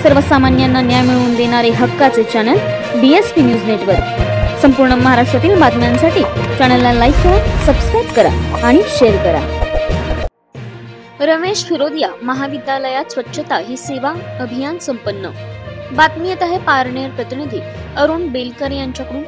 सर्वसामान्यांना न्याय मिळवून देणारे हक्काचे चॅनल BSP न्यूज नेटवर्क। संपूर्ण महाराष्ट्रातील बातम्यांसाठी चॅनलला लाईक करा, सबस्क्राइब करा आणि शेअर करा। रमेश फिरोदिया महाविद्यालयात स्वच्छता ही सेवा अभियान संपन्न। बातमी येत आहे पारनेर प्रतिनिधी अरुण बेलकर यांच्याकडून।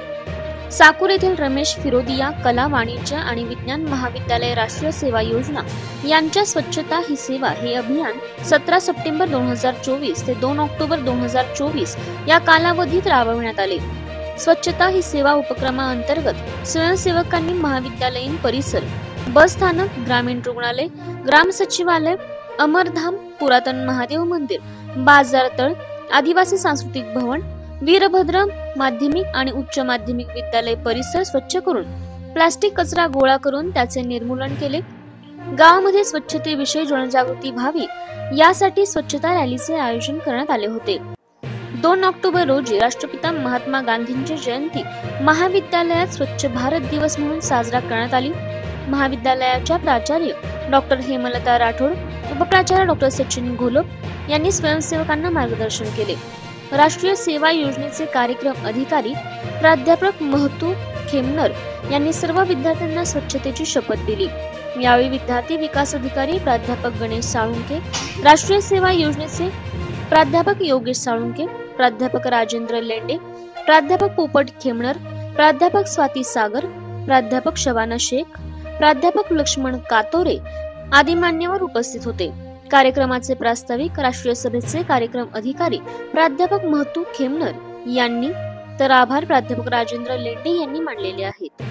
साकूर येथील रमेश फिरोदिया कला, वाणिज्य आणि विज्ञान महाविद्यालय राष्ट्रीय सेवा योजना यांच्या स्वच्छता ही सेवा हे अभियान 17 सप्टेंबर 2024 ते 2 ऑक्टोबर 2024 या कालावधीत राबविण्यात आले। स्वच्छता ही सेवा उपक्रमाअंतर्गत स्वयंसेवकांनी महाविद्यालयीन परिसर, बस स्थानक, ग्रामीण रुग्णालय, ग्राम सचिवालय, अमरधाम, पुरातन महादेव मंदिर, बाजारतळ, आदिवासी सांस्कृतिक भवन, वीरभद्र माध्यमिक आणि उच्च माध्यमिक विद्यालय परिसर स्वच्छ करून प्लास्टिक कचरा गोळा करून त्याचे निर्मूलन केले। गावामध्ये स्वच्छतेविषयी जनजागृती व्हावी यासाठी स्वच्छता रॅलीचे आयोजन करण्यात आले होते। 2 ऑक्टोबर रोजी राष्ट्रपिता महात्मा गांधींची जयंती महाविद्यालयात स्वच्छ भारत दिवस म्हणून साजरा करण्यात आली। महाविद्यालयाच्या प्राचार्य डॉक्टर हेमलता राठोड, उपप्राचार्य डॉक्टर सचिन घोलप यांनी स्वयंसेवकांना मार्गदर्शन केले। राष्ट्रीय सेवा योजनेचे कार्यक्रम अधिकारी प्राध्यापक महतू खेमनर यांनी सर्व विद्यार्थ्यांना स्वच्छतेची शपथ दिली। यावेळी विद्यार्थी विकास अधिकारी प्राध्यापक गणेश साळुंके, राष्ट्रीय सेवा योजनेचे प्राध्यापक योगेश साळुंके, प्राध्यापक राजेंद्र लेंडे, प्राध्यापक पोपट खेमनर, प्राध्यापक स्वाती सागर, प्राध्यापक शबाना शेख, प्राध्यापक लक्ष्मण कातोरे आदी मान्यवर उपस्थित होते। कार्यक्रमाचे प्रास्ताविक राष्ट्रीय सभेचे कार्यक्रम अधिकारी प्राध्यापक महतू खेमनर यांनी तर आभार प्राध्यापक राजेंद्र लेंडे यांनी मानलेले आहेत।